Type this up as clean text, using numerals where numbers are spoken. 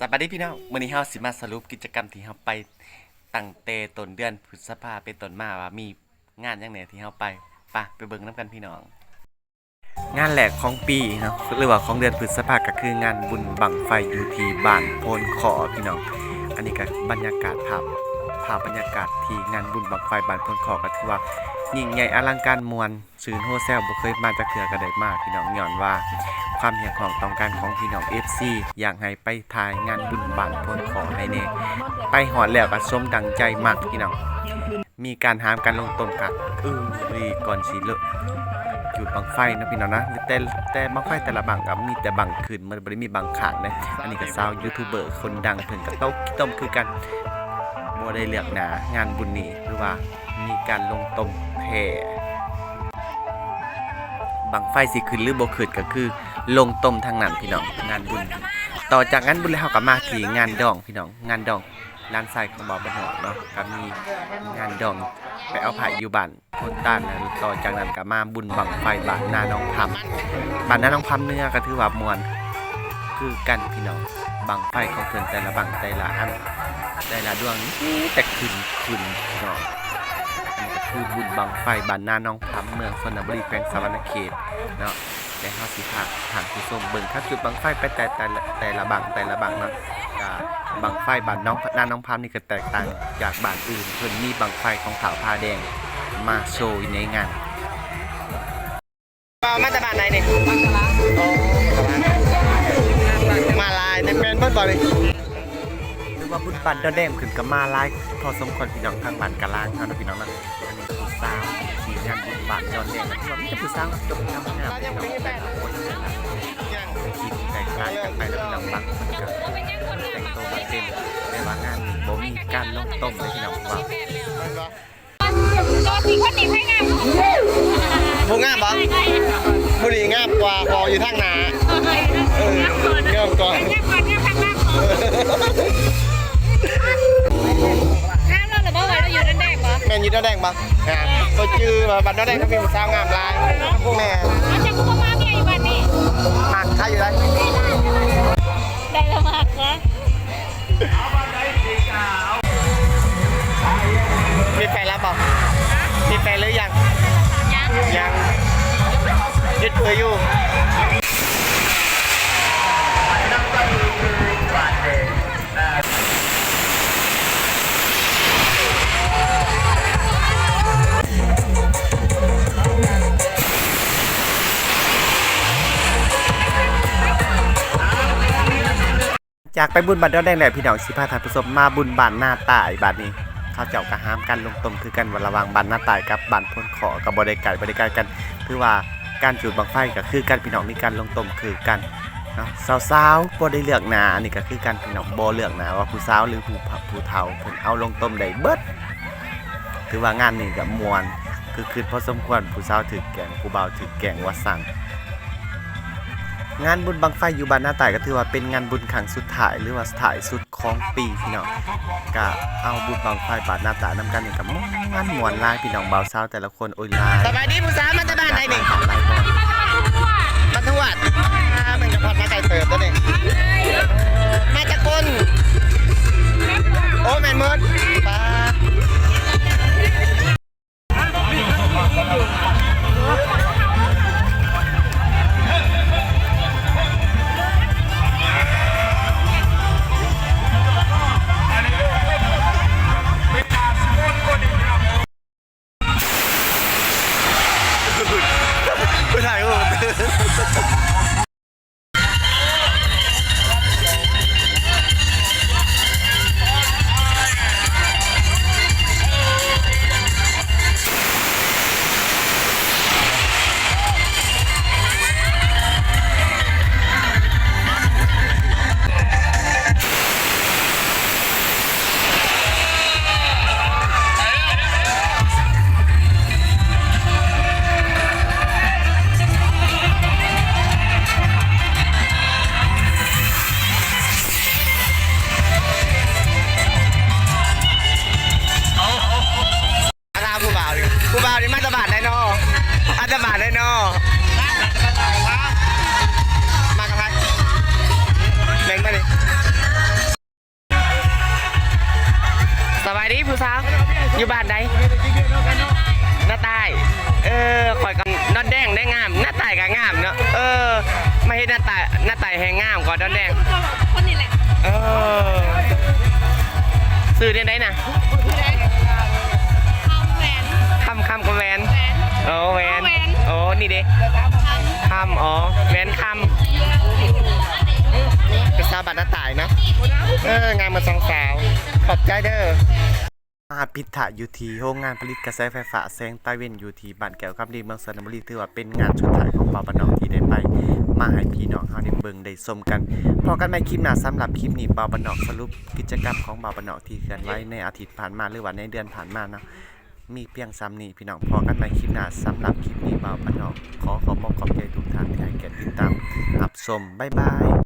สวัสดีพี่น้องมื้อนี้เฮาสิมาสรุปกิจกรรมที่เฮาไปตั้งแต่ต้นเดือนพฤษภาเป็นต้นมาว่ามีงานจังได๋ที่เฮาไปเบิ่งนํกันพี่น้องงานแรกของปีเนาะหรือว่าของเดือนพฤษภาก็คืองานบุญบั้งไฟอยู่ที่บ้านโพนขอพี่น้องอันนี้ก็บรรยากาศภาพบรรยากาศที่งานบุญบั้งไฟบ้านโพนขอก็ถือว่ายิ่งใหญ่อลังการมวลซื่นโฮแซลบ่เคยมาจักเทื่อก็ได้มาพี่น้องย้อนว่าความเหียกของต้องการของพี่น้อง FC อยากให้ไปถ่ายงานบุญบ้านโพนขอให้แน่ไปฮอดแล้วก็สมดังใจมากพี่น้องมีการหามกันลงต้มกันก่อนสิเลิกจุดบังไฟนะพี่น้องนะแต่บังไฟแต่ละบังก็มีแต่บังขึ้นมันบ่ได้มีบังข้างนะอันนี้ก็ชาวยูทูบเบอร์คนดังเพิ่นก็ต้มคือกันบ่ได้เลือกหน้างานบุญนี้หรือว่ามีการลงต้มแผ่บังไฟสิขึ้นหรือบ่ขึ้นก็คือลงต้มทางนั้นพี่น้องงานบุญต่อจากงานบุญแล้วเฮาก็มาที่งานดองพี่น้องงานดองร้านไส้ของบ่าวบ้านนอกเนาะก็มีงานดองไปเอาไผ่อยู่บ้านโพนต้านแล้วต่อจากนั้นก็มาบุญบังไฟบ้านนาน้องพำบ้านนาน้องพำเนื้อก็ถือว่าม่วนคือกันพี่น้องบังไฟของเพิ่นแต่ละบังแต่ละอันแต่ละดวงแต่ขึ้นพี่น้องอันนี้ก็คือบุญบังไฟบ้านนาน้องพำเมืองชนบุรีแขวงสะหวรรณเขตเนาะแต่เฮาสิพาทางผู้ชมเบิ่งครับจุดบังไฟไปแต่ละบังเนาะบังไฟบ้านน้องพำนี่ก็แตกต่างจากบ้านอื่นเพิ่นมีบังไฟของขาวผ้าแดงมาโชว์ในงานมาจากบ้านไหนนี่มาลายในเป็นบ้านบ่เลยหรือว่าบุญบ้านดอนแดงขึ้นกับมาลายพอสมควรพี่น้องทางบ้านกะลางเฮานะพี่น้องนะอันนี้ผู้สาวที่งานบุญบ้านดอนแดงที่ว่ามีแต่ผู้สาวจบงามพี่น้องแต่ละคนคิดแตกต่างกันไปแล้วพี่น้องบางคนก็แต่งตัวมาเต็มแต่ว่างานนี้บ่มีการลงต้มเลยพี่น้องว่าตัวสีคนนี้ให้งามผู้งามบ่ผู้ดีงามกว่าพออยู่ทางหน้าเงามก่อนงามทางล่างงามเราหรือว่าเราอยู่ด้านแดงปะแม่นอยู่ด้านแดงบ่ตัวจื้อบัดด้านแดงก็มีผู้สาวงามหลายแม่อาจจะพูดว่าเมียอยู่บ้านนี้หักใครอยู่ได้ได้ละมากนะมีแฟนแล้วบ่มีแฟนหรือยังยึดเธออยู่จากไปบุญบัตรดอนแดงแหละพี่น้องสิพาท่านผู้ชมมาบุญบ้านหน้าตายบัดนี้เขาเจ้าก็ห้ามกันลงต้มคือกันวันระวังบ้านหน้าตายกับบ้านพ้นขอกับบ่ได้ไกลกันคือว่าการจุดบังไฟก็คือกันพี่น้องมีการลงต้มคือกันเนาะสาวๆบ่ได้เลือกหน้าอันนี้ก็คือกันพี่น้องบ่เลือกหน้าว่าผู้สาวหรือผู้เฒ่าเพิ่นเอาลงต้มได้เบิดถือว่างานนี้ก็ม่วนคือพอสมควรผู้สาวถือแกงผู้บ่าวถือแกงว่าสั่งงานบุญบังไฟอยู่บ้านหน้าตายก็ถือว่าเป็นงานบุญครั้งสุดท้ายหรือว่าถ่ายสุดของปีพี่น้องก็เอาบุญบังไฟบ้านหน้าตายนำกันนี่กับงานม่วนหลายพี่น้องบ่าวสาวแต่ละคนโอ้ยหลายสบายดีผู้สาวมาจากบ้านไหนนี่มาทวดมันจะพอดมาไกลเติบตัวนี่มาจากคนโอ้แม่นมืดป้าไปถ่ายรูป อยู่บ้านใดหน้าใต้ข่อยกันนอดแดงได้งามหน้าใต้ก็งามเนาะไม่เห็นหน้าใต้แหงงามกว่านอดแดง คนนี้แหละ ซื้อได้นะ แหวน คำกับแหวนแหวนนี่เด้คำแหวนคำเป็นสาวบ้านหน้าใต้เนาะงานมาสองสาวขอบใจเด้อมาพิธาอยู่ที่โรงงานผลิตกระแสไฟฟ้าแสงใต้เว้นอยู่ที่บ้านแก้วคำดีเมืองสระบุรีถือว่าเป็นงานสุดท้ายของบ่าวบ้านนอกที่ได้ไปมาให้พี่น้องเฮาได้เบิ่งได้ชมกันพอกันใหม่คลิปหน้าสำหรับคลิปนี้บ่าวบ้านนอกสรุปกิจกรรมของบ่าวบ้านนอกที่เคลื่อนไหวในอาทิตย์ผ่านมาหรือว่าในเดือนผ่านมาเนาะมีเพียงซ้ำนี้พี่น้องพอกันใหม่คลิปหน้าสำหรับคลิปนี้บ่าวบ้านนอกขอขอบใจทุกท่านที่ให้เกียรติติดตามรับชมบ๊ายบาย